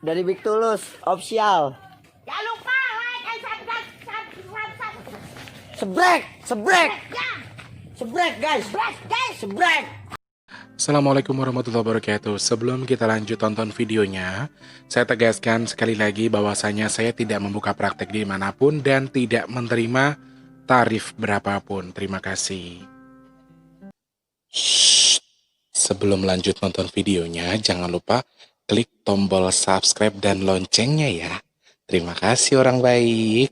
dari Big Tulus official. Jangan lupa like and subscribe. Sebrek, sebrek, Ya, sebrek guys, sebrek. Assalamualaikum warahmatullahi wabarakatuh. Sebelum kita lanjut tonton videonya, saya tegaskan sekali lagi bahwasanya saya tidak membuka praktek dimanapun dan tidak menerima tarif berapapun. Terima kasih. Shh. Sebelum lanjut nonton videonya, jangan lupa klik tombol subscribe dan loncengnya ya. Terima kasih orang baik.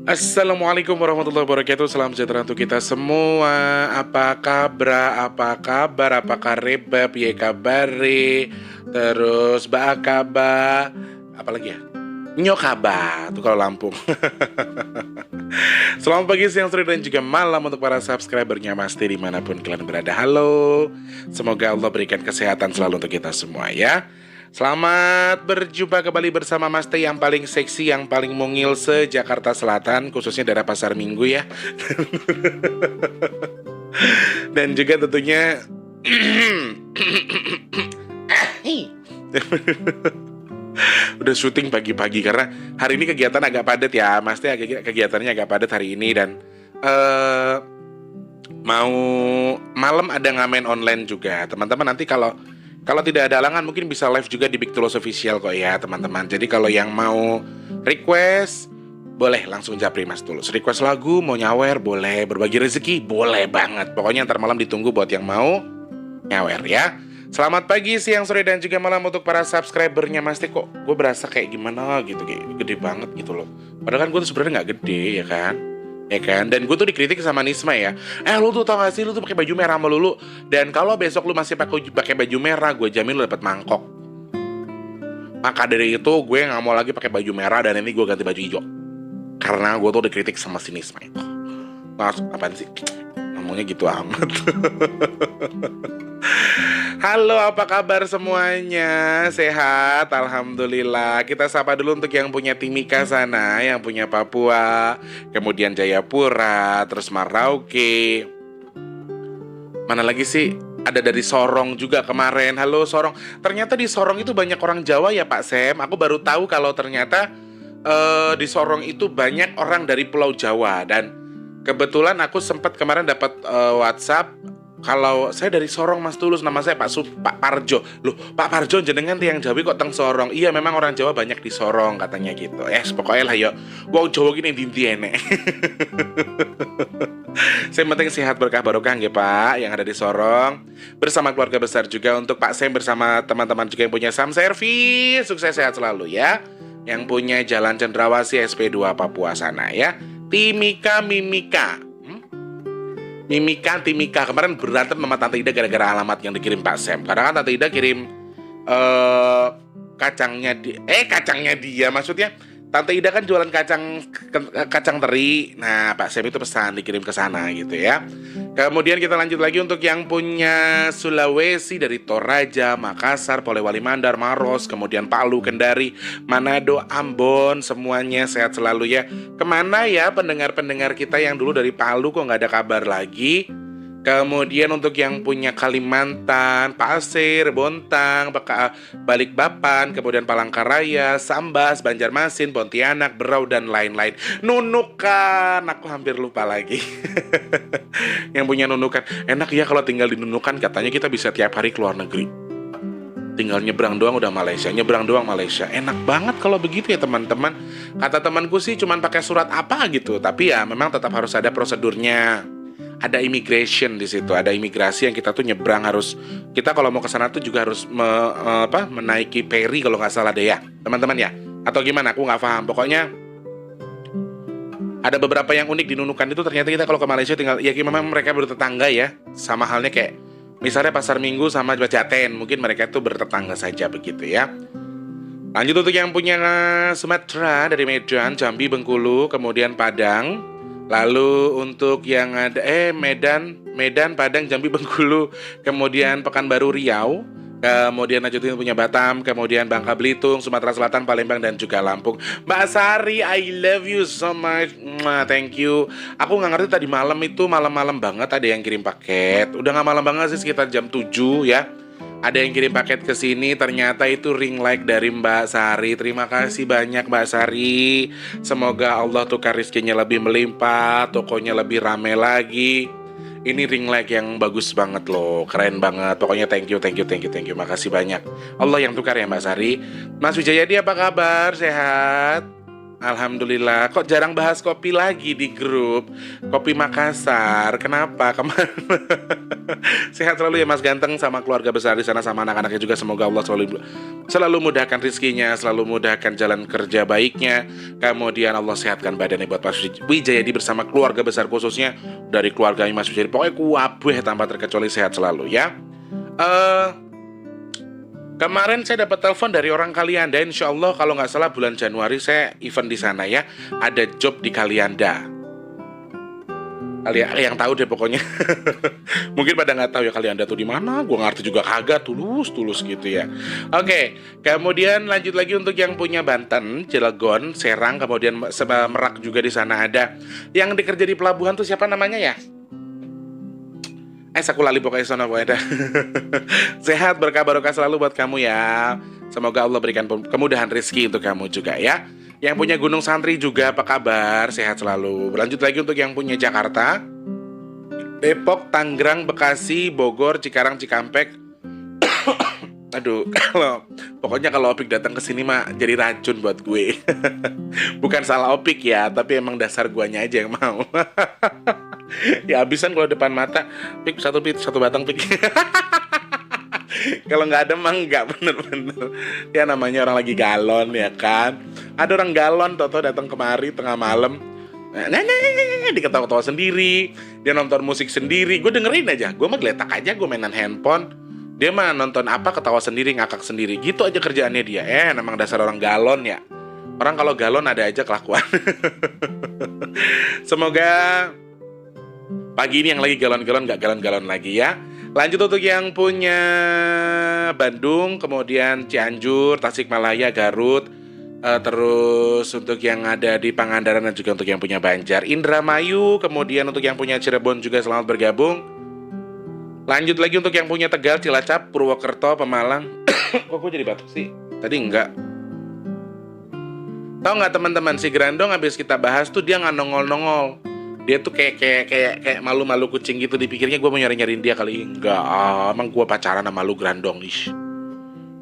Assalamualaikum warahmatullahi wabarakatuh. Salam sejahtera untuk kita semua. Apa kabar? Apa kabar? Apa karebab? Ya kabare. Terus baakaba. Apa lagi ya? Nyokaba. Itu kalau Lampung. Selamat pagi, siang, sore, dan juga malam untuk para subscribernya Mas T dimanapun kalian berada. Halo. Semoga Allah berikan kesehatan selalu untuk kita semua ya. Selamat berjumpa kembali bersama Mas T yang paling seksi, yang paling mungil se-Jakarta Selatan, khususnya daerah Pasar Minggu ya. Dan juga tentunya udah syuting pagi-pagi karena hari ini kegiatan agak padat ya, Mas T kegiatannya agak padat hari ini dan mau malam ada ngamen online juga. Teman-teman nanti kalau tidak ada halangan mungkin bisa live juga di Big Tulus Official kok ya teman-teman. Jadi kalau yang mau request boleh langsung japri Mas Tulus. Request lagu, mau nyawer boleh, berbagi rezeki boleh banget. Pokoknya ntar malam ditunggu buat yang mau nyawer ya. Selamat pagi, siang, sore, dan juga malam untuk para subscribernya Mas T. Kok gue berasa kayak gimana gitu, kayak gede banget gitu loh. Padahal kan gue tuh sebenarnya nggak gede ya kan. Ya kan, dan gue tuh dikritik sama Nisma ya. Lu tuh tau gak sih, lu tuh pakai baju merah melulu. Dan kalau besok lu masih pakai baju merah, gue jamin lu dapet mangkok. Maka dari itu gue nggak mau lagi pakai baju merah dan ini gue ganti baju hijau. Karena gue tuh dikritik sama si Nisma itu. Apaan sih? Ngomongnya gitu amat. Halo, apa kabar semuanya? Sehat? Alhamdulillah. Kita sapa dulu untuk yang punya Timika sana, yang punya Papua, kemudian Jayapura, terus Merauke. Mana lagi sih? Ada dari Sorong juga kemarin. Halo Sorong. Ternyata di Sorong itu banyak orang Jawa ya Pak Sem. Aku baru tahu kalau ternyata di Sorong itu banyak orang dari Pulau Jawa. Dan kebetulan aku sempat kemarin dapat WhatsApp. Kalau saya dari Sorong Mas Tulus, nama saya Pak Parjo. Loh, Pak Parjo jenengan tiang Jawi kok teng Sorong? Iya, memang orang Jawa banyak di Sorong katanya gitu. Pokoknya lah yo. Wong Jawa gini dinti enek. Saya penting sehat berkah barokah nggih Pak yang ada di Sorong. Bersama keluarga besar juga untuk Pak Sem bersama teman-teman juga yang punya Sam Service. Sukses sehat selalu ya. Yang punya Jalan Cendrawasih SP2 Papua sana ya. Timika Mimika. Timika kemarin berantem sama Tante Ida gara-gara alamat yang dikirim Pak Sam. Karena kan Tante Ida kirim kacangnya dia maksudnya. Tante Ida kan jualan kacang teri. Nah, Pak Sam itu pesan dikirim ke sana gitu ya. Kemudian kita lanjut lagi untuk yang punya Sulawesi dari Toraja, Makassar, Polewali Mandar, Maros, kemudian Palu, Kendari, Manado, Ambon, semuanya sehat selalu ya. Kemana ya pendengar-pendengar kita yang dulu dari Palu kok nggak ada kabar lagi? Kemudian untuk yang punya Kalimantan, Pasir, Bontang, Balikpapan, kemudian Palangkaraya, Sambas, Banjarmasin, Pontianak, Berau, dan lain-lain. Nunukan, aku hampir lupa lagi. Yang punya Nunukan, enak ya kalau tinggal di Nunukan, katanya kita bisa tiap hari keluar negeri. Tinggal nyebrang doang udah Malaysia, nyebrang doang Malaysia. Enak banget kalau begitu ya teman-teman. Kata temanku sih cuman pakai surat apa gitu, tapi ya memang tetap harus ada prosedurnya. Ada immigration di situ, ada imigrasi yang kita tuh nyebrang harus. Kita kalau mau ke sana tuh juga harus menaiki ferry kalau nggak salah deh ya, teman-teman ya. Atau gimana? Aku nggak paham. Pokoknya ada beberapa yang unik di Nunukan itu. Ternyata kita kalau ke Malaysia tinggal, ya memang mereka bertetangga ya. Sama halnya kayak misalnya Pasar Minggu sama Jaten, mungkin mereka tuh bertetangga saja begitu ya. Lanjut untuk yang punya Sumatera dari Medan, Jambi, Bengkulu, kemudian Padang. Lalu untuk yang ada Medan, Padang, Jambi, Bengkulu, kemudian Pekanbaru, Riau, Kemudian lanjutin punya Batam, kemudian Bangka Belitung, Sumatera Selatan, Palembang, dan juga Lampung. Mbak Sari, I love you so much. Mwah, thank you. Aku nggak ngerti tadi malam itu malam-malam banget ada yang kirim paket. Udah nggak malam banget sih, sekitar jam 7 ya. Ada yang kirim paket ke sini, ternyata itu ring light dari Mbak Sari. Terima kasih banyak Mbak Sari. Semoga Allah tukar rizkinya lebih melimpah, tokonya lebih rame lagi. Ini ring light yang bagus banget loh, keren banget. Pokoknya thank you. Makasih banyak. Allah yang tukar ya Mbak Sari. Mas Wijayadi apa kabar? Sehat? Alhamdulillah. Kok jarang bahas kopi lagi di grup Kopi Makassar? Kenapa? Kemarin sehat selalu ya Mas Ganteng sama keluarga besar di sana sama anak-anaknya juga. Semoga Allah selalu mudahkan rizkinya, selalu mudahkan jalan kerja baiknya. Kemudian Allah sehatkan badannya buat Mas Wijayadi bersama keluarga besar, khususnya dari keluarga Mas Wijayadi. Pokoknya kuabeh tanpa terkecuali, sehat selalu ya. Kemarin saya dapat telepon dari orang Kalianda. Insya Allah kalau nggak salah bulan Januari saya event di sana ya. Ada job di Kalianda. Kalian yang tahu deh pokoknya. Mungkin pada nggak tahu ya Kalianda tuh di mana. Gue ngerti juga kagak, tulus gitu ya. Oke, kemudian lanjut lagi untuk yang punya Banten, Cilegon, Serang, kemudian Merak juga di sana ada. Yang dikerja di pelabuhan tuh siapa namanya ya? Aku lali pokoknya sana pokoknya. Sehat, berkah barokah selalu buat kamu ya. Semoga Allah berikan kemudahan rezeki untuk kamu juga ya. Yang punya Gunung Santri juga apa kabar? Sehat selalu. Berlanjut lagi untuk yang punya Jakarta, Depok, Tangerang, Bekasi, Bogor, Cikarang, Cikampek. Aduh, pokoknya kalau Opik datang ke sini mah jadi racun buat gue. Bukan salah Opik ya, tapi emang dasar guanya aja yang mau. Ya habisan kalau depan mata. Pik, satu batang Pik. Kalau nggak ada mah nggak, bener-bener. Ya namanya orang lagi galon ya kan. Ada orang galon toto datang kemari tengah malam. Diketawa-tawa sendiri. Dia nonton musik sendiri. Gue dengerin aja. Gue mah geletak aja, gue mainan handphone. Dia mah nonton apa, ketawa sendiri, ngakak sendiri. Gitu aja kerjaannya dia. Memang dasar orang galon ya. Orang kalau galon ada aja kelakuan. Semoga pagi ini yang lagi galon-galon gak galon-galon lagi ya. Lanjut untuk yang punya Bandung, kemudian Cianjur, Tasikmalaya, Garut, terus untuk yang ada di Pangandaran dan juga untuk yang punya Banjar, Indramayu, kemudian untuk yang punya Cirebon juga selamat bergabung. Lanjut lagi untuk yang punya Tegal, Cilacap, Purwokerto, Pemalang. Kok gue jadi batuk sih? Tadi enggak. Tahu nggak teman-teman, si Grandong habis kita bahas tuh dia nggak nongol-nongol. Dia tuh kayak malu-malu kucing gitu. Dipikirnya gue mau nyari-nyariin dia kali. Enggak, emang gue pacaran sama lu Grandong. Ish.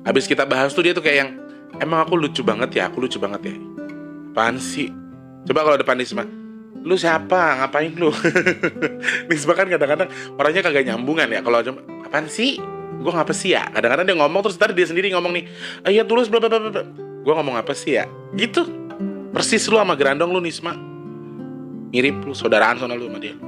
Habis kita bahas tuh dia tuh kayak yang, emang aku lucu banget ya, apaan sih? Coba kalau depan Nisma, lu siapa? Ngapain lu? Nisma kan kadang-kadang orangnya kagak nyambungan ya. Kalau apaan sih? Gue ngapa sih ya? Kadang-kadang dia ngomong terus tadi dia sendiri ngomong nih, iya tulus blablabla. Gue ngomong apa sih ya? Gitu. Persis lu sama Grandong lu Nisma. Mirip lu, saudaraan soalnya lu sama dia.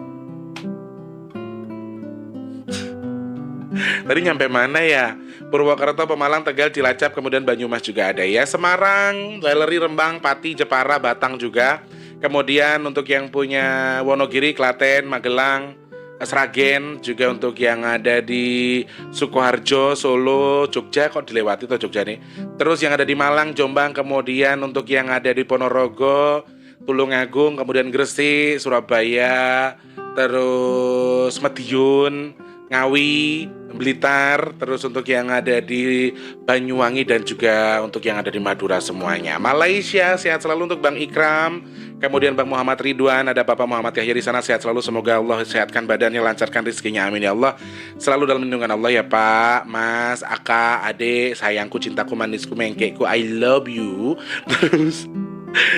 Tadi nyampe mana ya? Purwokerto, Pemalang, Tegal, Cilacap, kemudian Banyumas juga ada ya. Semarang, Galeri, Rembang, Pati, Jepara, Batang juga. Kemudian untuk yang punya Wonogiri, Klaten, Magelang, Sragen, juga untuk yang ada di Sukoharjo, Solo, Jogja. Kok dilewati tuh Jogja nih. Terus yang ada di Malang, Jombang, kemudian untuk yang ada di Ponorogo, Tulungagung, kemudian Gresik, Surabaya, terus Madiun, Ngawi, Blitar, terus untuk yang ada di Banyuwangi dan juga untuk yang ada di Madura semuanya. Malaysia, sehat selalu untuk Bang Ikram, kemudian Bang Muhammad Ridwan, ada Bapak Muhammad Yahya di sana, sehat selalu. Semoga Allah sehatkan badannya, lancarkan rezekinya, amin ya Allah. Selalu dalam lindungan Allah ya Pak, Mas, Aka, Ade, sayangku, cintaku, manisku, mengkekku, I love you. Terus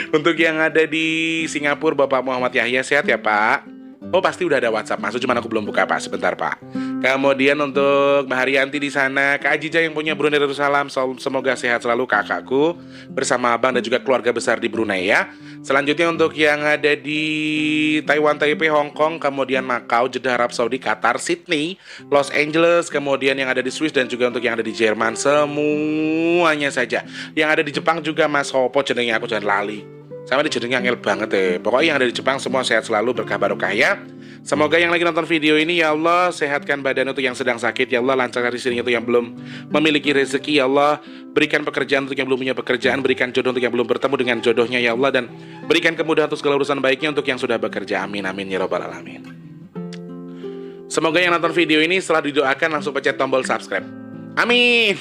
untuk yang ada di Singapura, Bapak Muhammad Yahya, sehat ya Pak? Oh pasti udah ada WhatsApp masuk, cuman aku belum buka Pak, sebentar Pak. Kemudian untuk Mbak Haryanti di sana, Kak Ajija yang punya Brunei Darussalam, semoga sehat selalu kakakku bersama abang dan juga keluarga besar di Brunei ya. Selanjutnya untuk yang ada di Taiwan, Taipei, Hong Kong, kemudian Macau, Jeddah, Arab Saudi, Qatar, Sydney, Los Angeles, kemudian yang ada di Swiss dan juga untuk yang ada di Jerman, semuanya saja. Yang ada di Jepang juga Mas Hopo, jenengnya aku jangan lali. Sama di jodohnya angel banget ya. Pokoknya yang ada di Jepang semua sehat selalu, berkah barokah ya. Semoga yang lagi nonton video ini ya Allah sehatkan badan untuk yang sedang sakit ya Allah, lancarkan rezekinya untuk yang belum memiliki rezeki ya Allah, berikan pekerjaan untuk yang belum punya pekerjaan, berikan jodoh untuk yang belum bertemu dengan jodohnya ya Allah, dan berikan kemudahan untuk segala urusan baiknya untuk yang sudah bekerja. Amin amin ya rabbal alamin. Semoga yang nonton video ini setelah didoakan langsung pencet tombol subscribe. Amin.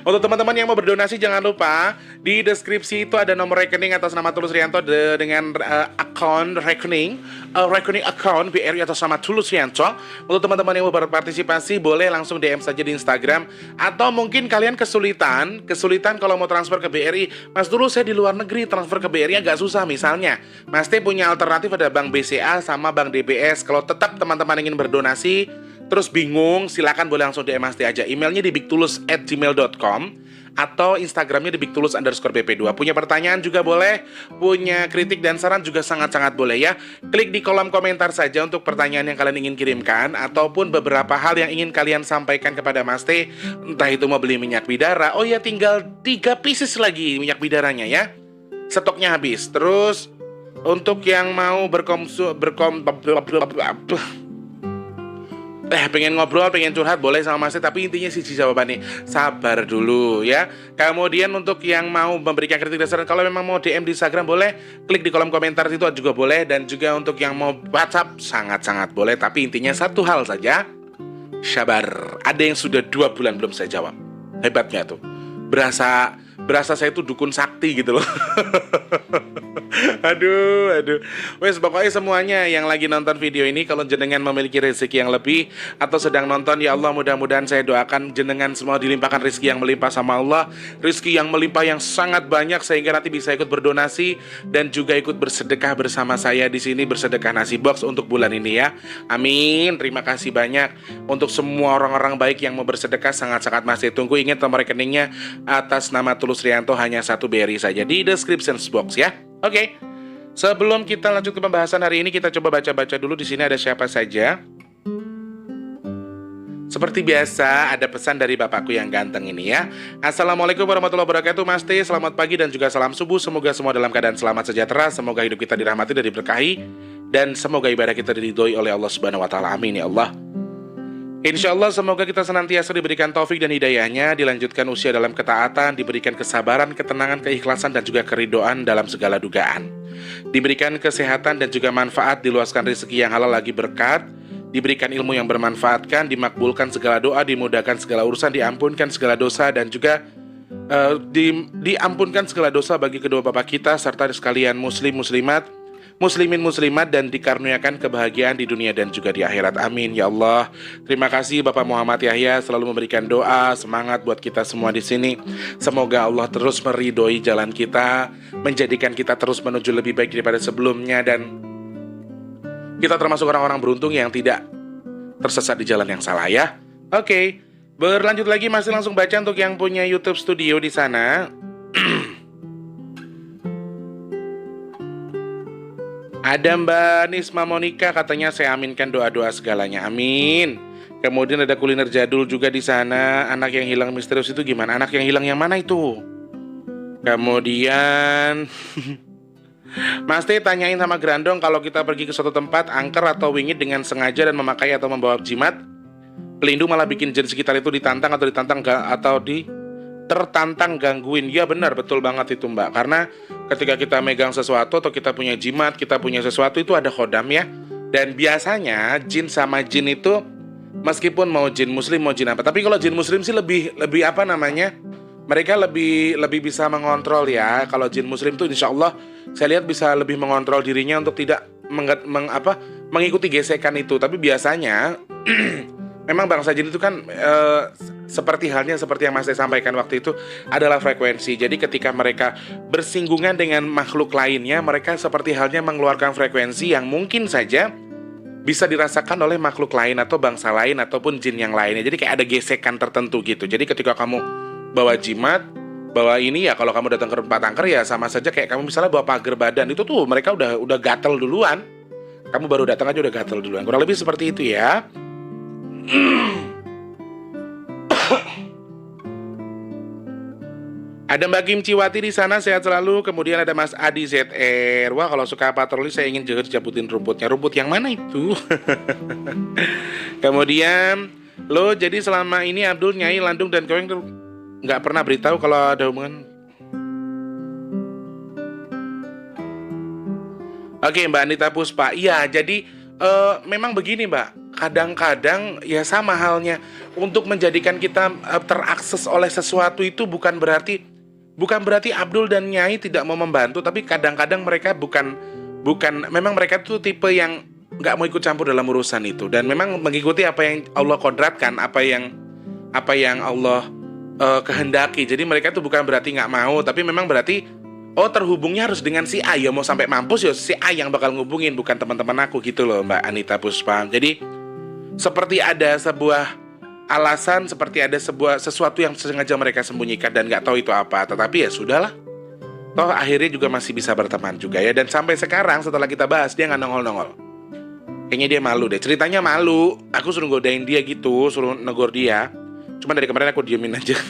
Untuk teman-teman yang mau berdonasi jangan lupa di deskripsi itu ada nomor rekening atas nama Tulus Rianto dengan akun rekening akun BRI atas nama Tulus Rianto. Untuk teman-teman yang mau berpartisipasi boleh langsung DM saja di Instagram, atau mungkin kalian kesulitan kalau mau transfer ke BRI. Mas dulu saya di luar negeri, transfer ke BRI agak susah. Misalnya Mas T punya alternatif ada Bank BCA sama Bank DBS. Kalau tetap teman-teman ingin berdonasi terus bingung, silakan boleh langsung DM Mas T aja. Emailnya di bigtulus@gmail.com atau Instagramnya di bigtulus_bp2. Punya pertanyaan juga boleh, punya kritik dan saran juga sangat-sangat boleh ya. Klik di kolom komentar saja untuk pertanyaan yang kalian ingin kirimkan, ataupun beberapa hal yang ingin kalian sampaikan kepada Mas T. Entah itu mau beli minyak bidara, oh ya tinggal 3 pieces lagi minyak bidaranya ya. Stoknya habis. Terus untuk yang mau pengen ngobrol, pengen curhat boleh sama Mas T, tapi intinya sih jawabannya sabar dulu ya. Kemudian untuk yang mau memberikan kritik dan saran, kalau memang mau DM di Instagram boleh, klik di kolom komentar itu juga boleh, dan juga untuk yang mau WhatsApp sangat-sangat boleh. Tapi intinya satu hal saja, sabar. Ada yang sudah 2 bulan belum saya jawab. Hebatnya tuh, berasa saya tuh dukun sakti gitu loh. Aduh. Wes pokoknya semuanya yang lagi nonton video ini, kalau jenengan memiliki rezeki yang lebih atau sedang nonton, ya Allah mudah-mudahan saya doakan jenengan semua dilimpahkan rezeki yang melimpah sama Allah, rezeki yang melimpah yang sangat banyak, sehingga nanti bisa ikut berdonasi dan juga ikut bersedekah bersama saya di sini, bersedekah nasi box untuk bulan ini ya. Amin. Terima kasih banyak untuk semua orang-orang baik yang mau bersedekah, sangat-sangat masih tunggu. Ingat nomor rekeningnya atas nama Tulus Rianto, hanya 1 BRI saja di description box ya. Oke. Sebelum kita lanjut ke pembahasan hari ini, kita coba baca-baca dulu di sini ada siapa saja. Seperti biasa ada pesan dari bapakku yang ganteng ini ya. Assalamualaikum warahmatullahi wabarakatuh Mas T, selamat pagi dan juga salam subuh. Semoga semua dalam keadaan selamat sejahtera. Semoga hidup kita dirahmati dan diberkahi, dan semoga ibadah kita diridhoi oleh Allah Subhanahu wa taala. Amin ya Allah. Insya Allah semoga kita senantiasa diberikan taufik dan hidayahnya, dilanjutkan usia dalam ketaatan, diberikan kesabaran, ketenangan, keikhlasan, dan juga keridoan dalam segala dugaan. Diberikan kesehatan dan juga manfaat, diluaskan rezeki yang halal lagi berkat, diberikan ilmu yang bermanfaatkan, dimakbulkan segala doa, dimudahkan segala urusan, diampunkan segala dosa, dan juga diampunkan segala dosa bagi kedua bapak kita, serta sekalian muslimin muslimat, dan dikaruniakan kebahagiaan di dunia dan juga di akhirat. Amin ya Allah. Terima kasih Bapak Muhammad Yahya selalu memberikan doa semangat buat kita semua di sini. Semoga Allah terus meridhoi jalan kita, menjadikan kita terus menuju lebih baik daripada sebelumnya, dan kita termasuk orang-orang beruntung yang tidak tersesat di jalan yang salah ya. Oke, berlanjut lagi, masih langsung baca untuk yang punya YouTube Studio di sana. Ada Mbak Nisma Monica, katanya saya aminkan doa-doa segalanya. Amin. Kemudian ada kuliner jadul juga di sana. Anak yang hilang misterius itu gimana? Anak yang hilang yang mana itu? Kemudian Mas T tanyain sama Grandong, kalau kita pergi ke suatu tempat angker atau wingit dengan sengaja dan memakai atau membawa jimat pelindung, malah bikin jin sekitar itu ditantang tertantang gangguin. Ya benar, betul banget itu Mbak. Karena ketika kita megang sesuatu atau kita punya jimat, kita punya sesuatu, itu ada khodam ya. Dan biasanya jin sama jin itu, meskipun mau jin muslim mau jin apa, tapi kalau jin muslim sih lebih apa namanya, mereka lebih bisa mengontrol ya. Kalau jin muslim tuh insya Allah saya lihat bisa lebih mengontrol dirinya untuk tidak mengikuti gesekan itu. Tapi biasanya memang bangsa jin itu kan seperti halnya seperti yang Mas Teh sampaikan waktu itu adalah frekuensi. Jadi ketika mereka bersinggungan dengan makhluk lainnya, mereka seperti halnya mengeluarkan frekuensi yang mungkin saja bisa dirasakan oleh makhluk lain atau bangsa lain ataupun jin yang lainnya. Jadi kayak ada gesekan tertentu gitu. Jadi ketika kamu bawa jimat, bawa ini ya, kalau kamu datang ke tempat angker ya sama saja kayak kamu misalnya bawa pagar badan, itu tuh mereka udah gatel duluan. Kamu baru datang aja udah gatel duluan. Kurang lebih seperti itu ya. Ada Mbak Kim Ciwati di sana, sehat selalu. Kemudian ada Mas Adi ZR. Wah, kalau suka patroli saya ingin juga dicabutin rumputnya. Rumput yang mana itu? Kemudian, lo jadi selama ini Abdul, Nyai, Landung dan Koeng nggak pernah beritahu kalau ada hubungan. Oke, Mbak Anita Puspa. Iya, jadi memang begini, Mbak. Kadang-kadang ya sama halnya, untuk menjadikan kita terakses oleh sesuatu itu bukan berarti Abdul dan Nyai tidak mau membantu, tapi kadang-kadang mereka memang mereka tuh tipe yang nggak mau ikut campur dalam urusan itu, dan memang mengikuti apa yang Allah kodratkan, apa yang Allah kehendaki. Jadi mereka tuh bukan berarti nggak mau, tapi memang berarti terhubungnya harus dengan si A, ya mau sampai mampus ya si A yang bakal ngubungin, bukan teman-teman aku gitu loh, Mbak Anita Puspa. Jadi seperti ada sebuah alasan, seperti ada sesuatu yang sengaja mereka sembunyikan dan nggak tahu itu apa. Tetapi ya sudahlah, toh akhirnya juga masih bisa berteman juga ya. Dan sampai sekarang setelah kita bahas, dia nggak nongol-nongol. Kayaknya dia malu deh, ceritanya malu. Aku suruh godain dia gitu, suruh negor dia. Cuma dari kemarin aku diemin aja.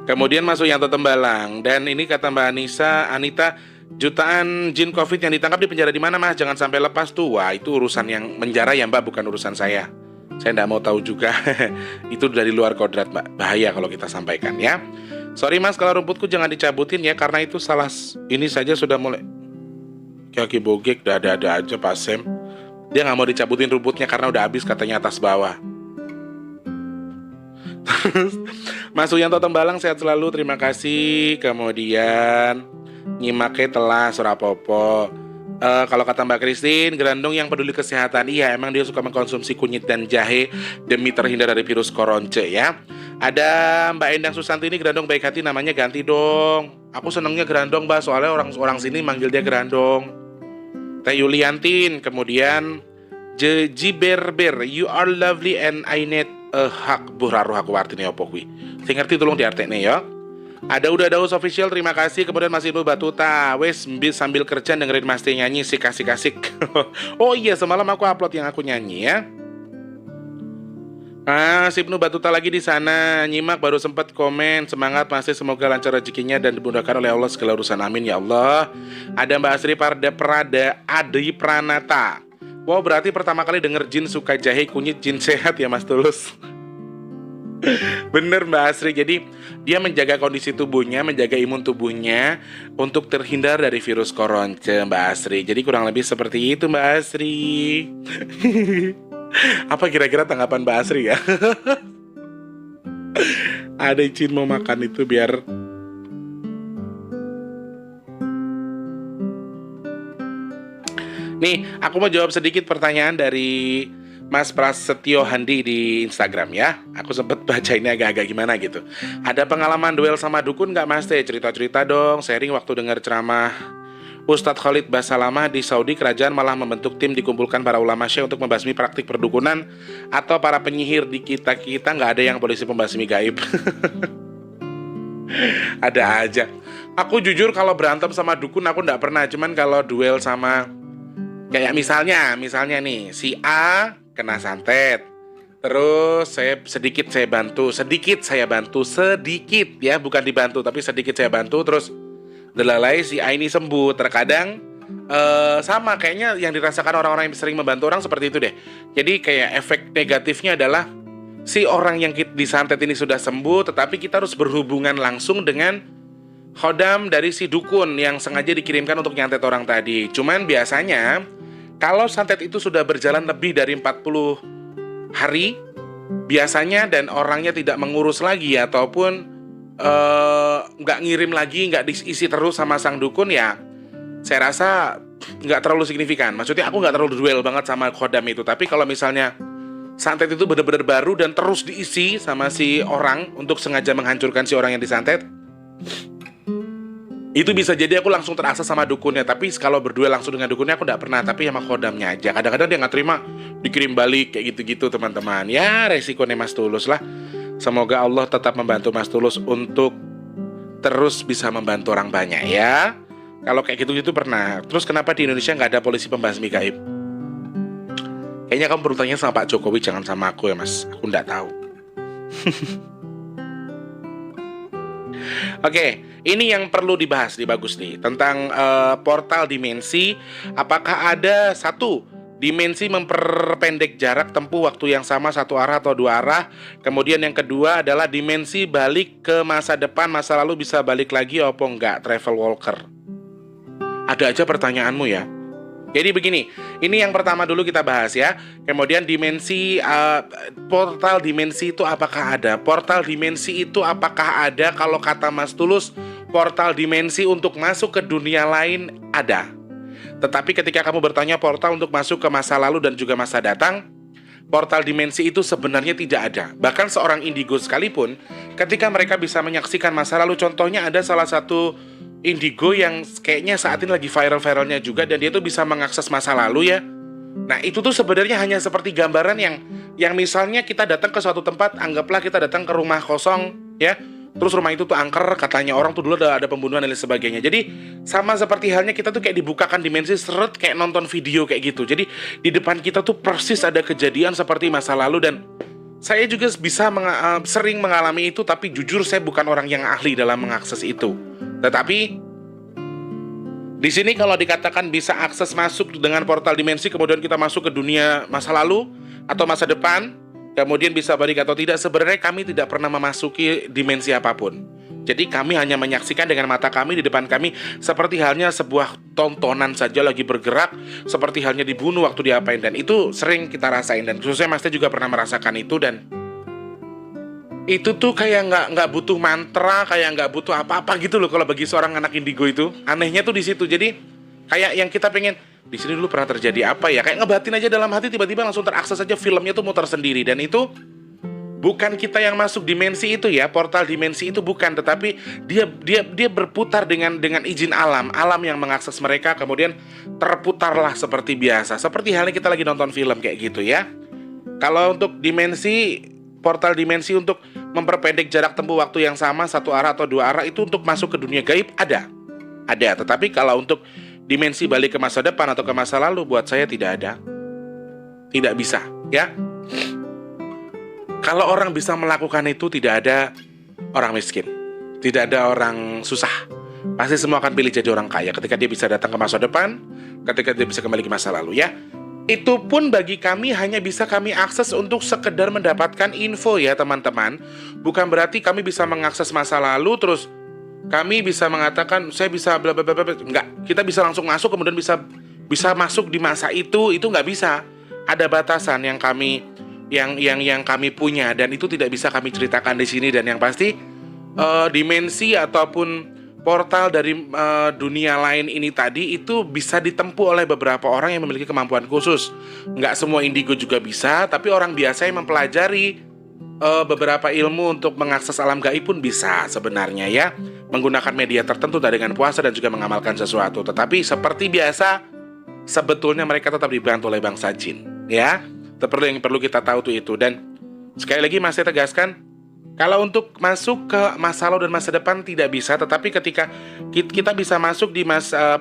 Kemudian masuk Yanto Tembalang. Dan ini kata Mbak Anita, jutaan jin COVID yang ditangkap di penjara di mana, Mas? Jangan sampai lepas tuh. Wah, itu urusan yang penjara ya, Mbak, bukan urusan saya. Saya nggak mau tahu juga. Itu dari luar kodrat, Mbak. Bahaya kalau kita sampaikan ya. Sorry, Mas, kalau rumputku jangan dicabutin ya, karena itu salah. Ini saja sudah mulai kaki bogek, ada aja Pak Sem. Dia nggak mau dicabutin rumputnya karena udah habis katanya atas bawah. Terus Mas Uyanto Tembalang, sehat selalu, terima kasih. Kemudian nyimake telah surapopo. Kalau kata Mbak Christine, Grandong yang peduli kesehatan. Iya, emang dia suka mengkonsumsi kunyit dan jahe demi terhindar dari virus koronce ya. Ada Mbak Endang Susanti, ini Grandong baik hati, namanya ganti dong. Aku senengnya Grandong, Mbak, soalnya orang sini manggil dia Grandong. Teh Yuliantin, kemudian Jiberber, you are lovely and I need a hug. Buraruh aku artinya apa kuwi. Sing ngerti tolong diartekne ya. Ada Udah Daus Official, terima kasih. Kemudian Mas Ibnu Batuta, wes sambil kerja dengerin Mas Teh nyanyi asik. Oh iya, semalam aku upload yang aku nyanyi ya. Mas Ibnu Batuta lagi di sana, nyimak baru sempat komen. Semangat Mas Teh, semoga lancar rezekinya dan dimudahkan oleh Allah segala urusan, amin ya Allah. Ada Mbak Asri Adi Pranata. Wow, berarti pertama kali denger jin suka jahe kunyit, jin sehat ya Mas Tulus. Bener Mbak Asri, jadi dia menjaga kondisi tubuhnya, menjaga imun tubuhnya untuk terhindar dari virus koronce Mbak Asri. Jadi kurang lebih seperti itu Mbak Asri. Apa kira-kira tanggapan Mbak Asri ya? Ada jin mau makan itu biar. Nih, aku mau jawab sedikit pertanyaan dari Mas Prasetyo Handi di Instagram ya. Aku sempat baca ini agak-agak gimana gitu. Ada pengalaman duel sama dukun nggak Mas Teh? Cerita-cerita dong, sharing waktu dengar ceramah Ustadz Khalid Basalamah di Saudi. Kerajaan malah membentuk tim, dikumpulkan para ulama syekh untuk membasmi praktik perdukunan atau para penyihir. Di kita nggak ada yang polisi pembasmi gaib. Ada aja. Aku jujur kalau berantem sama dukun aku nggak pernah. Cuman kalau duel sama, kayak misalnya nih, si A kena santet, terus sedikit saya bantu, sedikit ya, bukan dibantu tapi sedikit saya bantu, terus delalai si A ini sembuh. Terkadang sama kayaknya yang dirasakan orang-orang yang sering membantu orang seperti itu deh. Jadi kayak efek negatifnya adalah si orang yang disantet ini sudah sembuh, tetapi kita harus berhubungan langsung dengan khodam dari si dukun yang sengaja dikirimkan untuk nyantet orang tadi. Cuman biasanya kalau santet itu sudah berjalan lebih dari 40 hari biasanya, dan orangnya tidak mengurus lagi ataupun nggak ngirim lagi, nggak diisi terus sama sang dukun, ya saya rasa nggak terlalu signifikan. Maksudnya aku nggak terlalu duel banget sama khodam itu. Tapi kalau misalnya santet itu benar-benar baru dan terus diisi sama si orang untuk sengaja menghancurkan si orang yang disantet, itu bisa jadi aku langsung terakses sama dukunnya. Tapi kalau berduel langsung dengan dukunnya aku nggak pernah, tapi sama khodamnya aja. Kadang-kadang dia nggak terima, dikirim balik kayak gitu-gitu teman-teman. Ya resikonya Mas Tulus lah. Semoga Allah tetap membantu Mas Tulus untuk terus bisa membantu orang banyak ya. Kalau kayak gitu-gitu pernah. Terus kenapa di Indonesia nggak ada polisi pembasmi gaib? Kayaknya kamu perlu tanya sama Pak Jokowi, jangan sama aku ya Mas. Aku nggak tahu. Oke, ini yang perlu dibahas nih, bagus nih, tentang portal dimensi. Apakah ada satu dimensi memperpendek jarak tempuh waktu yang sama satu arah atau dua arah? Kemudian yang kedua adalah dimensi balik ke masa depan, masa lalu bisa balik lagi apa enggak, travel walker? Ada aja pertanyaanmu ya. Jadi begini, ini yang pertama dulu kita bahas ya. Kemudian dimensi, portal dimensi itu apakah ada? Portal dimensi itu apakah ada? Kalau kata Mas Tulus, portal dimensi untuk masuk ke dunia lain ada. Tetapi ketika kamu bertanya portal untuk masuk ke masa lalu dan juga masa datang, portal dimensi itu sebenarnya tidak ada. Bahkan seorang indigo sekalipun, ketika mereka bisa menyaksikan masa lalu, contohnya ada salah satu indigo yang kayaknya saat ini lagi viral-viralnya juga, dan dia tuh bisa mengakses masa lalu ya. Nah itu tuh sebenarnya hanya seperti gambaran yang misalnya kita datang ke suatu tempat, anggaplah kita datang ke rumah kosong ya, terus rumah itu tuh angker, katanya orang tuh dulu ada pembunuhan dan lain sebagainya. Jadi sama seperti halnya kita tuh kayak dibukakan dimensi seret, kayak nonton video kayak gitu. Jadi di depan kita tuh persis ada kejadian seperti masa lalu, dan saya juga bisa sering mengalami itu, tapi jujur saya bukan orang yang ahli dalam mengakses itu. Tetapi di sini kalau dikatakan bisa akses masuk dengan portal dimensi, kemudian kita masuk ke dunia masa lalu atau masa depan, kemudian bisa balik atau tidak, sebenarnya kami tidak pernah memasuki dimensi apapun. Jadi kami hanya menyaksikan dengan mata kami di depan kami, seperti halnya sebuah tontonan saja lagi bergerak, seperti halnya dibunuh waktu diapain, dan itu sering kita rasain, dan khususnya Mas Teh juga pernah merasakan itu. Dan itu tuh kayak nggak butuh mantra, kayak nggak butuh apa-apa gitu loh kalau bagi seorang anak indigo itu. Anehnya tuh di situ. Jadi kayak yang kita pengen, di sini dulu pernah terjadi apa ya, kayak ngebatin aja dalam hati, tiba-tiba langsung terakses aja, filmnya tuh muter sendiri. Dan itu bukan kita yang masuk dimensi itu ya, portal dimensi itu bukan, tetapi dia berputar dengan izin alam yang mengakses mereka, kemudian terputarlah seperti biasa, seperti halnya kita lagi nonton film kayak gitu ya. Kalau untuk dimensi, portal dimensi untuk memperpendek jarak tempuh waktu yang sama satu arah atau dua arah, itu untuk masuk ke dunia gaib ada. Tetapi kalau untuk dimensi balik ke masa depan atau ke masa lalu, buat saya tidak ada, tidak bisa ya. Kalau orang bisa melakukan itu, tidak ada orang miskin, tidak ada orang susah. Pasti semua akan pilih jadi orang kaya ketika dia bisa datang ke masa depan, ketika dia bisa kembali ke masa lalu ya. Itu pun bagi kami hanya bisa kami akses untuk sekedar mendapatkan info ya teman-teman. Bukan berarti kami bisa mengakses masa lalu terus kami bisa mengatakan saya bisa bla bla bla bla. Enggak, kita bisa langsung masuk kemudian bisa masuk di masa itu nggak bisa. Ada batasan yang kami kami punya, dan itu tidak bisa kami ceritakan di sini. Dan yang pasti dimensi ataupun portal dari dunia lain ini tadi itu bisa ditempuh oleh beberapa orang yang memiliki kemampuan khusus. Nggak semua indigo juga bisa, tapi orang biasa yang mempelajari beberapa ilmu untuk mengakses alam gaib pun bisa sebenarnya ya, menggunakan media tertentu dengan puasa dan juga mengamalkan sesuatu. Tetapi seperti biasa, sebetulnya mereka tetap dibantu oleh bangsa jin ya. Yang perlu kita tahu tuh itu. Dan sekali lagi masih tegaskan, kalau untuk masuk ke masa lalu dan masa depan tidak bisa, tetapi ketika kita bisa masuk di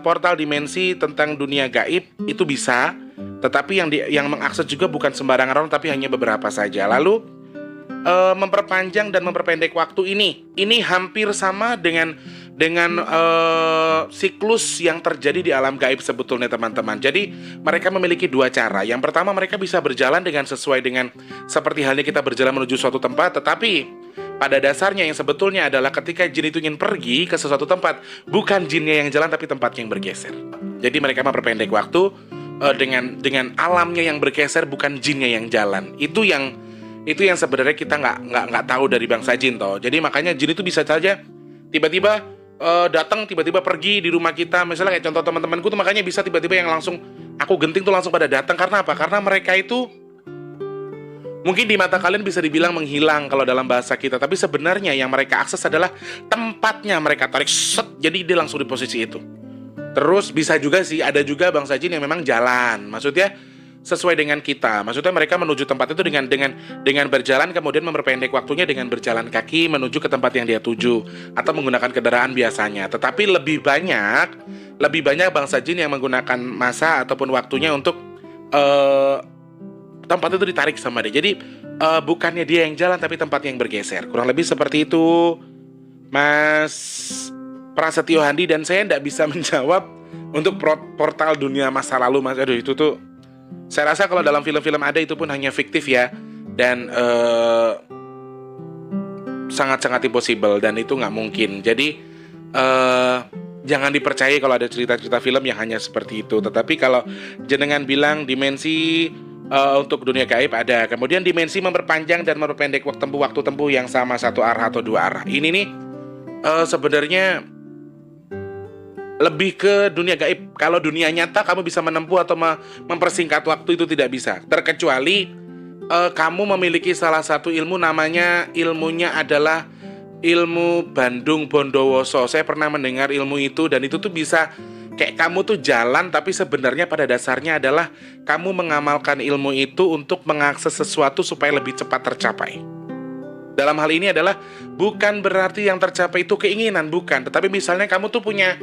portal dimensi tentang dunia gaib itu bisa. Tetapi yang mengakses juga bukan sembarangan orang, tapi hanya beberapa saja. Lalu memperpanjang dan memperpendek waktu ini hampir sama dengan siklus yang terjadi di alam gaib sebetulnya teman-teman. Jadi mereka memiliki dua cara. Yang pertama, mereka bisa berjalan sesuai dengan seperti halnya kita berjalan menuju suatu tempat, tetapi pada dasarnya yang sebetulnya adalah ketika jin itu ingin pergi ke sesuatu tempat, bukan jinnya yang jalan tapi tempatnya yang bergeser. Jadi mereka memperpendek waktu dengan alamnya yang bergeser, bukan jinnya yang jalan. Itu yang sebenarnya kita nggak tahu dari bangsa jin toh. Jadi makanya jin itu bisa saja tiba-tiba datang, tiba-tiba pergi di rumah kita. Misalnya kayak contoh teman-temanku tuh, makanya bisa tiba-tiba yang langsung aku genting tuh langsung pada datang. Karena apa? Karena mereka itu mungkin di mata kalian bisa dibilang menghilang kalau dalam bahasa kita, tapi sebenarnya yang mereka akses adalah tempatnya mereka tarik set, jadi dia langsung di posisi itu. Terus bisa juga sih, ada juga bangsa jin yang memang jalan, maksudnya sesuai dengan kita. Maksudnya mereka menuju tempat itu dengan berjalan, kemudian memperpendek waktunya dengan berjalan kaki menuju ke tempat yang dia tuju, atau menggunakan kendaraan biasanya. Tetapi lebih banyak bangsa jin yang menggunakan masa ataupun waktunya untuk tempat itu ditarik sama dia. Jadi bukannya dia yang jalan, tapi tempat yang bergeser. Kurang lebih seperti itu Mas Prasetyo Handi, dan saya tidak bisa menjawab untuk portal dunia masa lalu, Mas. Aduh, itu tuh saya rasa kalau dalam film-film ada itu pun hanya fiktif ya, dan sangat-sangat impossible, dan itu nggak mungkin. Jadi jangan dipercayai kalau ada cerita-cerita film yang hanya seperti itu. Tetapi kalau jenengan bilang dimensi untuk dunia gaib ada, kemudian dimensi memperpanjang dan memperpendek waktu tempuh yang sama satu arah atau dua arah. Ini nih sebenarnya lebih ke dunia gaib. Kalau dunia nyata kamu bisa menempuh atau mempersingkat waktu, itu tidak bisa. Terkecuali kamu memiliki salah satu ilmu, namanya ilmunya adalah ilmu Bandung Bondowoso. Saya pernah mendengar ilmu itu, dan itu tuh bisa kayak kamu tuh jalan, tapi sebenarnya pada dasarnya adalah kamu mengamalkan ilmu itu untuk mengakses sesuatu supaya lebih cepat tercapai. Dalam hal ini adalah bukan berarti yang tercapai itu keinginan, bukan. Tetapi misalnya kamu tuh punya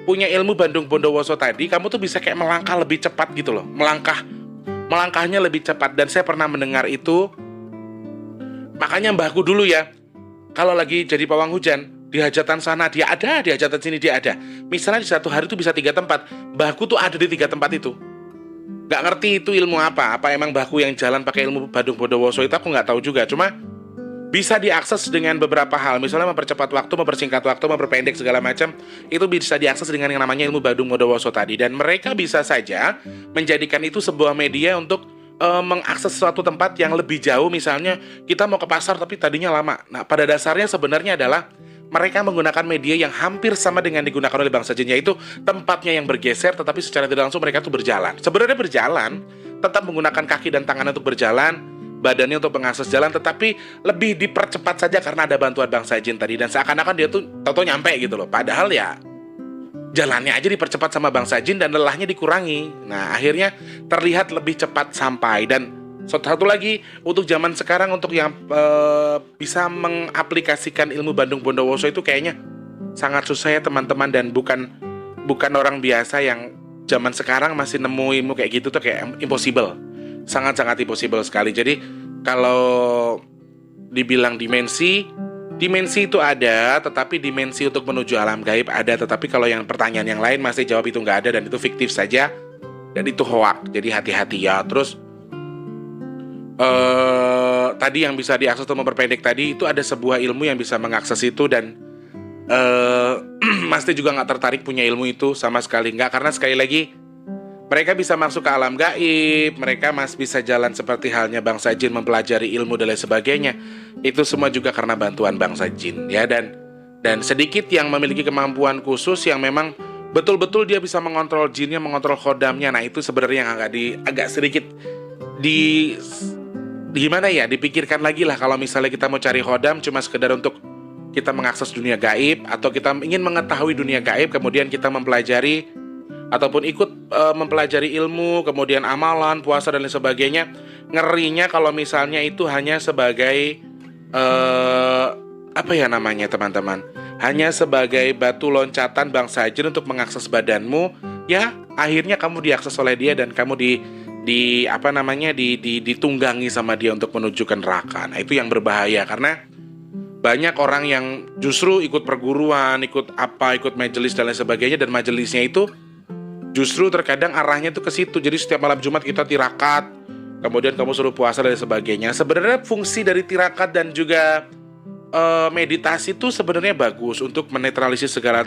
ilmu Bandung Bondowoso tadi, kamu tuh bisa kayak melangkah lebih cepat gitu loh. Melangkahnya lebih cepat. Dan saya pernah mendengar itu. Makanya mbahku dulu ya, kalau lagi jadi pawang hujan, di hajatan sana dia ada, di hajatan sini dia ada. Misalnya di satu hari itu bisa 3 tempat, mbahku tuh ada di 3 tempat itu. Gak ngerti itu ilmu apa emang mbahku yang jalan pakai ilmu Bandung Bondowoso itu, aku gak tahu juga. Cuma bisa diakses dengan beberapa hal, misalnya mempercepat waktu, mempersingkat waktu, memperpendek segala macam. Itu bisa diakses dengan yang namanya ilmu Bandung Bondowoso tadi. Dan mereka bisa saja menjadikan itu sebuah media untuk mengakses suatu tempat yang lebih jauh. Misalnya kita mau ke pasar tapi tadinya lama. Nah, pada dasarnya sebenarnya adalah mereka menggunakan media yang hampir sama dengan digunakan oleh bangsa jin, yaitu tempatnya yang bergeser, tetapi secara tidak langsung mereka tuh berjalan. Sebenarnya berjalan, tetap menggunakan kaki dan tangan untuk berjalan, badannya untuk mengakses jalan, tetapi lebih dipercepat saja karena ada bantuan bangsa jin tadi. Dan seakan-akan dia tuh tahu-tahu nyampe gitu loh. Padahal ya jalannya aja dipercepat sama bangsa jin dan lelahnya dikurangi. Nah, akhirnya terlihat lebih cepat sampai. Dan satu lagi, untuk zaman sekarang, untuk yang bisa mengaplikasikan ilmu Bandung Bondowoso itu kayaknya sangat susah ya teman-teman. Dan bukan orang biasa yang zaman sekarang masih nemu ilmu kayak gitu tuh kayak impossible. Sangat-sangat impossible sekali. Jadi kalau dibilang dimensi itu ada, tetapi dimensi untuk menuju alam gaib ada. Tetapi kalau yang pertanyaan yang lain masih jawab itu nggak ada, dan itu fiktif saja, dan itu hoak. Jadi hati-hati ya. Terus tadi yang bisa diakses atau memperpendek tadi, itu ada sebuah ilmu yang bisa mengakses itu. Dan Mas T juga nggak tertarik punya ilmu itu sama sekali nggak, karena sekali lagi mereka bisa masuk ke alam gaib, mereka masih bisa jalan seperti halnya bangsa jin, mempelajari ilmu dan lain sebagainya. Itu semua juga karena bantuan bangsa jin ya. Dan sedikit yang memiliki kemampuan khusus yang memang betul-betul dia bisa mengontrol jinnya, mengontrol khodamnya. Nah, itu sebenarnya yang agak sedikit gimana ya, dipikirkan lagi lah. Kalau misalnya kita mau cari khodam cuma sekedar untuk kita mengakses dunia gaib, atau kita ingin mengetahui dunia gaib, kemudian kita mempelajari ataupun ikut mempelajari ilmu, kemudian amalan, puasa dan lain sebagainya. Ngerinya kalau misalnya itu hanya sebagai apa ya namanya teman-teman, hanya sebagai batu loncatan bangsa jin untuk mengakses badanmu, ya akhirnya kamu diakses oleh dia dan kamu ditunggangi sama dia untuk menuju ke neraka. Nah, itu yang berbahaya, karena banyak orang yang justru ikut perguruan, ikut majelis dan lain sebagainya, dan majelisnya itu justru terkadang arahnya tuh ke situ. Jadi setiap malam Jumat kita tirakat, kemudian kamu suruh puasa dan sebagainya. Sebenarnya fungsi dari tirakat dan juga meditasi itu sebenarnya bagus untuk menetralisir segala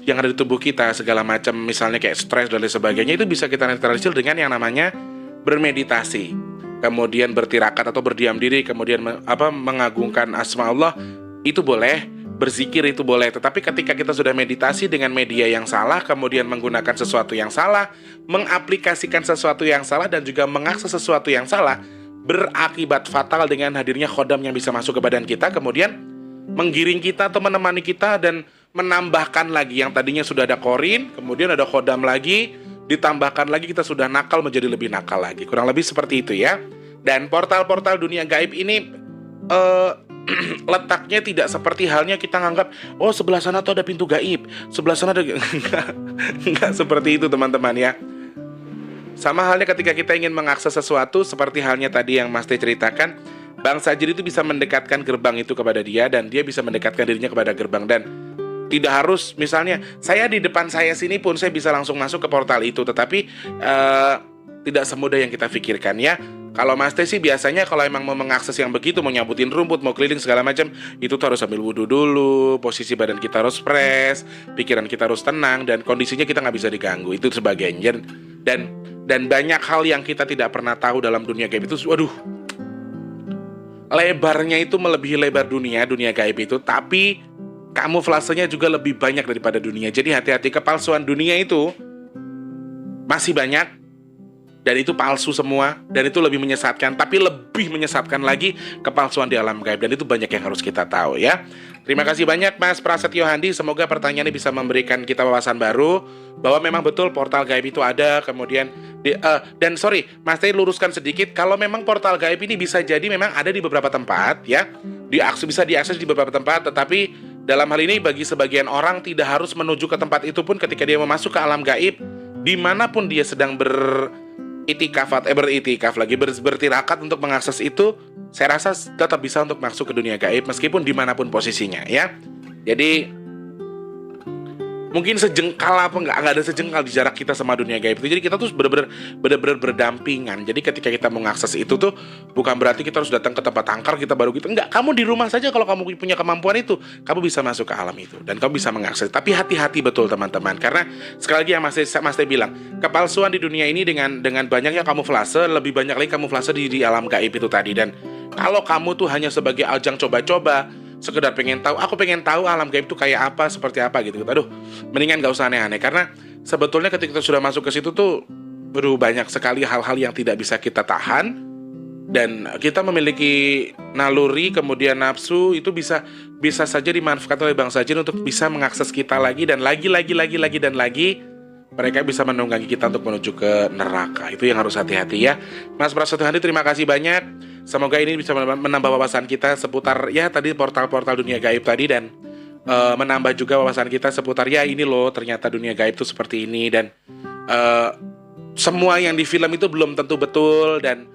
yang ada di tubuh kita, segala macam, misalnya kayak stres dan lain sebagainya. Itu bisa kita netralisir dengan yang namanya bermeditasi, kemudian bertirakat atau berdiam diri, kemudian mengagungkan asma Allah. Itu boleh, berzikir itu boleh. Tetapi ketika kita sudah meditasi dengan media yang salah, kemudian menggunakan sesuatu yang salah, mengaplikasikan sesuatu yang salah, dan juga mengakses sesuatu yang salah, berakibat fatal dengan hadirnya khodam yang bisa masuk ke badan kita, kemudian menggiring kita atau menemani kita, dan menambahkan lagi yang tadinya sudah ada korin, kemudian ada khodam lagi, ditambahkan lagi, kita sudah nakal menjadi lebih nakal lagi. Kurang lebih seperti itu ya. Dan portal-portal dunia gaib ini letaknya tidak seperti halnya kita nganggap, oh sebelah sana tuh ada pintu gaib, sebelah sana ada enggak seperti itu teman-teman ya. Sama halnya ketika kita ingin mengakses sesuatu, seperti halnya tadi yang Mas T ceritakan, Bang Sajid itu bisa mendekatkan gerbang itu kepada dia, dan dia bisa mendekatkan dirinya kepada gerbang. Dan tidak harus, misalnya saya di depan saya sini pun saya bisa langsung masuk ke portal itu. Tetapi tidak semudah yang kita pikirkan ya. Kalau Mas Teh sih biasanya kalau emang mau mengakses yang begitu, mau nyabutin rumput, mau keliling segala macam, itu tuh harus sambil wudhu dulu, posisi badan kita harus fresh, pikiran kita harus tenang, dan kondisinya kita nggak bisa diganggu. Itu sebagainya. Dan banyak hal yang kita tidak pernah tahu dalam dunia gaib itu, waduh, lebarnya itu melebihi lebar dunia gaib itu, tapi kamuflasenya juga lebih banyak daripada dunia. Jadi hati-hati, kepalsuan dunia itu masih banyak, dan itu palsu semua, dan itu lebih menyesatkan. Tapi lebih menyesatkan lagi kepalsuan di alam gaib, dan itu banyak yang harus kita tahu ya. Terima kasih banyak Mas Prasetyo Handi. Semoga pertanyaannya bisa memberikan kita wawasan baru bahwa memang betul portal gaib itu ada. Kemudian dan sorry, Mas Teh luruskan sedikit, kalau memang portal gaib ini bisa jadi memang ada di beberapa tempat ya, bisa diakses di beberapa tempat. Tetapi dalam hal ini bagi sebagian orang tidak harus menuju ke tempat itu pun ketika dia mau masuk ke alam gaib, dimanapun dia sedang bertirakat untuk mengakses itu, saya rasa tetap bisa untuk masuk ke dunia gaib meskipun dimanapun posisinya ya. Jadi mungkin sejengkal apa nggak ada sejengkal di jarak kita sama dunia gaib itu. Jadi kita tuh bener-bener berdampingan. Jadi ketika kita mengakses itu tuh bukan berarti kita harus datang ke tempat angker kita baru gitu. Enggak, kamu di rumah saja kalau kamu punya kemampuan itu, kamu bisa masuk ke alam itu dan kamu bisa mengakses. Tapi hati-hati betul teman-teman, karena sekali lagi yang Mas Teh bilang, kepalsuan di dunia ini dengan banyaknya kamuflase, lebih banyak lagi kamuflase di alam gaib itu tadi. Dan kalau kamu tuh hanya sebagai ajang coba-coba, sekedar pengen tahu, aku pengen tahu alam gaib itu kayak apa, seperti apa gitu. Aduh, mendingan gak usah aneh-aneh, karena sebetulnya ketika kita sudah masuk ke situ tuh banyak sekali hal-hal yang tidak bisa kita tahan, dan kita memiliki naluri, kemudian nafsu itu bisa saja dimanfaatkan oleh Bang Sajid untuk bisa mengakses kita lagi dan lagi dan lagi. Mereka bisa menunggangi kita untuk menuju ke neraka. Itu yang harus hati-hati ya. Mas Prasetyo Handi, terima kasih banyak. Semoga ini bisa menambah wawasan kita seputar ya tadi portal-portal dunia gaib tadi, dan menambah juga wawasan kita seputar ya ini loh ternyata dunia gaib itu seperti ini. Dan semua yang di film itu belum tentu betul, dan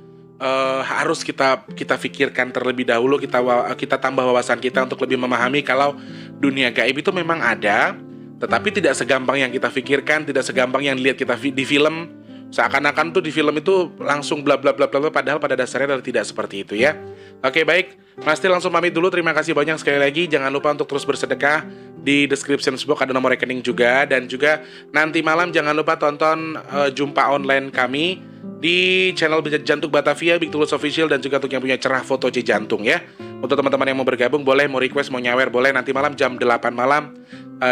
harus kita pikirkan terlebih dahulu, kita tambah wawasan kita untuk lebih memahami kalau dunia gaib itu memang ada, tetapi tidak segampang yang kita pikirkan, tidak segampang yang dilihat kita di film. Seakan-akan tuh di film itu langsung bla bla bla bla, padahal pada dasarnya tidak seperti itu ya. Oke, baik, Mas Teh langsung pamit dulu. Terima kasih banyak sekali lagi. Jangan lupa untuk terus bersedekah. Di description box ada nomor rekening juga, dan juga nanti malam jangan lupa tonton jumpa online kami di channel Jantung Batavia, Big Tulus Official, dan juga untuk yang punya cerah foto C jantung ya. Untuk teman-teman yang mau bergabung boleh, mau request, mau nyawer boleh, nanti malam jam 8 malam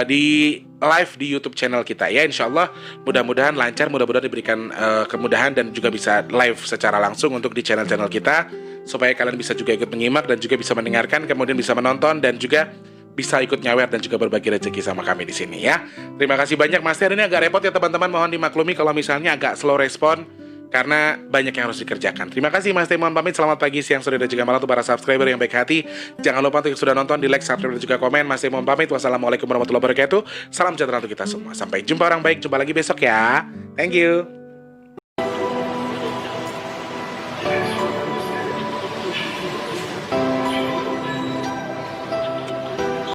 di live di YouTube channel kita ya. Insya Allah mudah-mudahan lancar, mudah-mudahan diberikan kemudahan, dan juga bisa live secara langsung untuk di channel-channel kita, supaya kalian bisa juga ikut menyimak dan juga bisa mendengarkan, kemudian bisa menonton dan juga bisa ikut nyawer dan juga berbagi rezeki sama kami di sini ya. Terima kasih banyak Mas Teh. Ini agak repot ya teman-teman, mohon dimaklumi kalau misalnya agak slow respon karena banyak yang harus dikerjakan. Terima kasih Mas Teh, mohon pamit. Selamat pagi, siang, sore, dan juga malam untuk para subscriber yang baik hati. Jangan lupa untuk yang sudah nonton di like, subscribe, dan juga komen. Mas Teh mohon pamit. Wassalamualaikum warahmatullahi wabarakatuh. Salam sejahtera untuk kita semua. Sampai jumpa orang baik, jumpa lagi besok ya. Thank you.